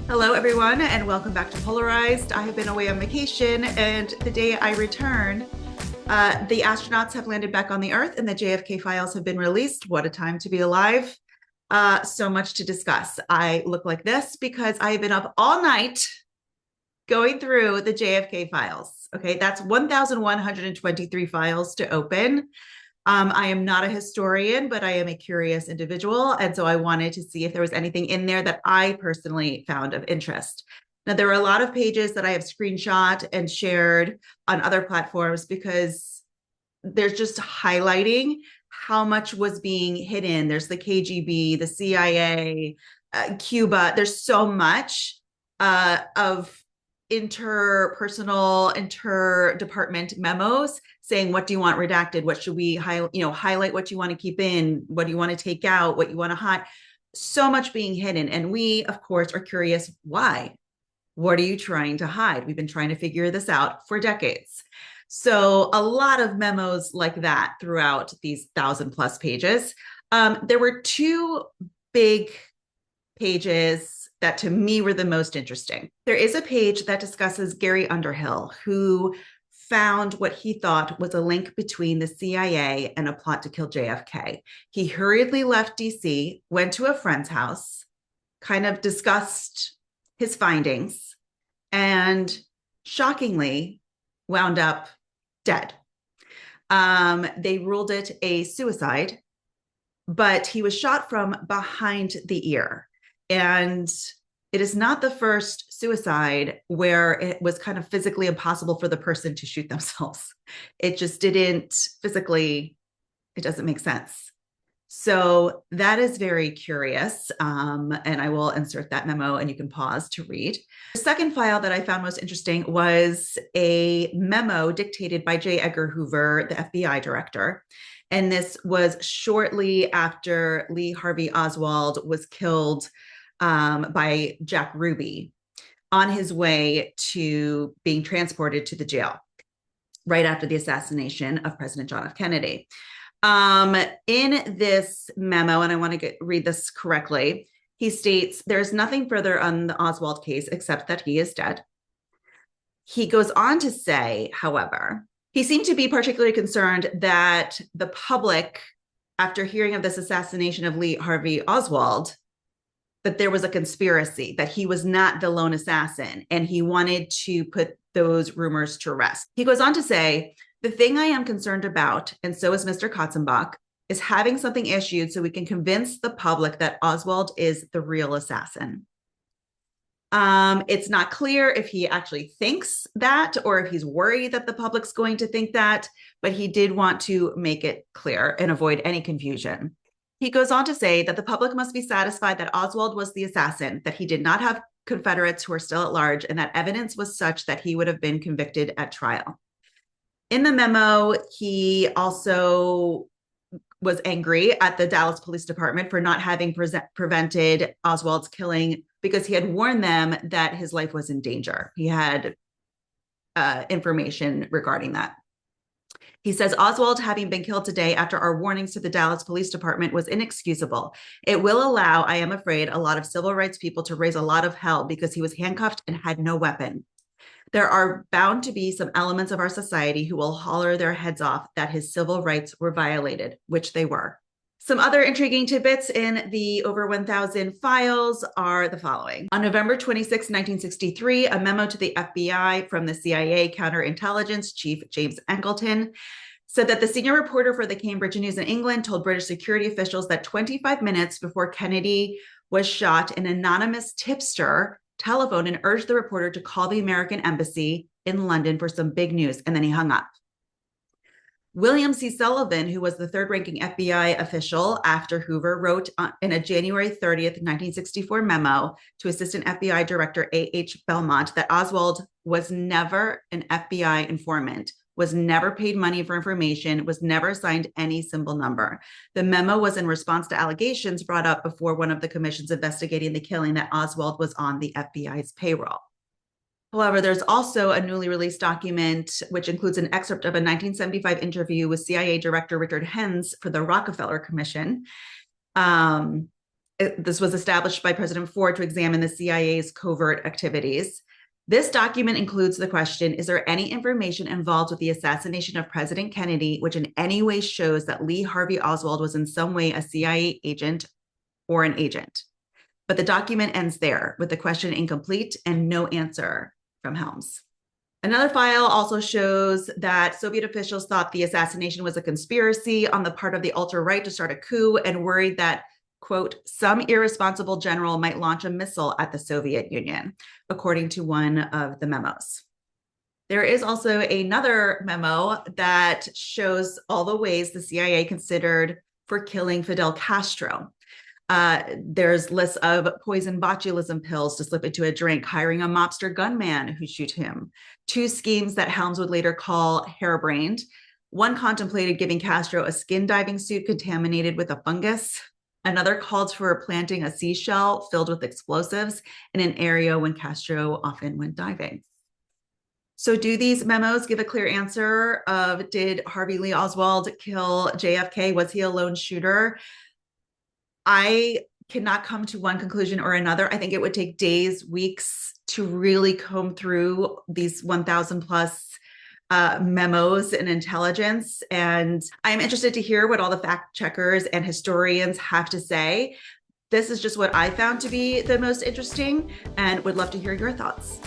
Hello, everyone, and welcome back to Polarized. I have been away on vacation, and the day I return, the astronauts have landed back on the Earth and the JFK files have been released. What a time to be alive. So much to discuss. I look like this because I have been up all night going through the JFK files. Okay, that's 1,123 files to open. I am not a historian, but I am a curious individual. And so I wanted to see if there was anything in there that I personally found of interest. Now, there are a lot of pages that I have screenshot and shared on other platforms because there's just highlighting how much was being hidden. There's the KGB, the CIA, Cuba. There's so much of interpersonal, interdepartment memos saying, what do you want redacted? What should we highlight what you want to keep in? What do you want to take out? What you want to hide? So much being hidden. And we, of course, are curious, why? What are you trying to hide? We've been trying to figure this out for decades. So a lot of memos like that throughout these 1,000+ pages. There were two big pages that to me were the most interesting. There is a page that discusses Gary Underhhill, who found what he thought was a link between the CIA and a plot to kill JFK. He hurriedly left DC, went to a friend's house, kind of discussed his findings, and shockingly wound up dead. They ruled it a suicide, but he was shot from behind the ear. And it is not the first suicide where it was kind of physically impossible for the person to shoot themselves. It just didn't physically, it doesn't make sense. So that is very curious. And I will insert that memo and you can pause to read. The second file that I found most interesting was a memo dictated by J Edgar Hoover, the FBI director. And this was shortly after Lee Harvey Oswald was killed by Jack Ruby on his way to being transported to the jail right after the assassination of President John F. Kennedy. In this memo, and I want to read this correctly, he states, there's nothing further on the Oswald case except that he is dead. He goes on to say, however, he seemed to be particularly concerned that the public, after hearing of this assassination of Lee Harvey Oswald, that there was a conspiracy, that he was not the lone assassin, and he wanted to put those rumors to rest. He goes on to say, the thing I am concerned about, and so is Mr. Katzenbach, is having something issued so we can convince the public that Oswald is the real assassin. It's not clear if he actually thinks that or if he's worried that the public's going to think that, but he did want to make it clear and avoid any confusion. He goes on to say that the public must be satisfied that Oswald was the assassin, that he did not have Confederates who are still at large, and that evidence was such that he would have been convicted at trial. In the memo, he also was angry at the Dallas Police Department for not having prevented Oswald's killing because he had warned them that his life was in danger. He had information regarding that. He says, Oswald having been killed today after our warnings to the Dallas Police Department was inexcusable. It will allow, I am afraid, a lot of civil rights people to raise a lot of hell because he was handcuffed and had no weapon. There are bound to be some elements of our society who will holler their heads off that his civil rights were violated, which they were. Some other intriguing tidbits in the over 1,000 files are the following. On November 26, 1963, a memo to the FBI from the CIA counterintelligence chief, James Angleton, said that the senior reporter for the Cambridge News in England told British security officials that 25 minutes before Kennedy was shot, an anonymous tipster telephoned and urged the reporter to call the American embassy in London for some big news, and then he hung up. William C. Sullivan, who was the third-ranking FBI official after Hoover, wrote in a January 30th, 1964 memo to Assistant FBI Director A.H. Belmont that Oswald was never an FBI informant, was never paid money for information, was never assigned any symbol number. The memo was in response to allegations brought up before one of the commissions investigating the killing that Oswald was on the FBI's payroll. However, there's also a newly released document which includes an excerpt of a 1975 interview with CIA Director Richard Hens for the Rockefeller Commission. This was established by President Ford to examine the CIA's covert activities. This document includes the question, is there any information involved with the assassination of President Kennedy which in any way shows that Lee Harvey Oswald was in some way a CIA agent or an agent? But the document ends there with the question incomplete and no answer from Helms. Another file also shows that Soviet officials thought the assassination was a conspiracy on the part of the ultra-right to start a coup and worried that, quote, some irresponsible general might launch a missile at the Soviet Union, according to one of the memos. There is also another memo that shows all the ways the CIA considered for killing Fidel Castro. There's lists of poison botulism pills to slip into a drink, hiring a mobster gunman who shoot him, 2 schemes that Helms would later call harebrained. One contemplated giving Castro a skin diving suit contaminated with a fungus. Another called for planting a seashell filled with explosives in an area when Castro often went diving. So do these memos give a clear answer of, did Harvey Lee Oswald kill JFK? Was he a lone shooter? I cannot come to one conclusion or another. I think it would take days, weeks to really comb through these 1,000 plus memos and intelligence. And I'm interested to hear what all the fact checkers and historians have to say. This is just what I found to be the most interesting and would love to hear your thoughts.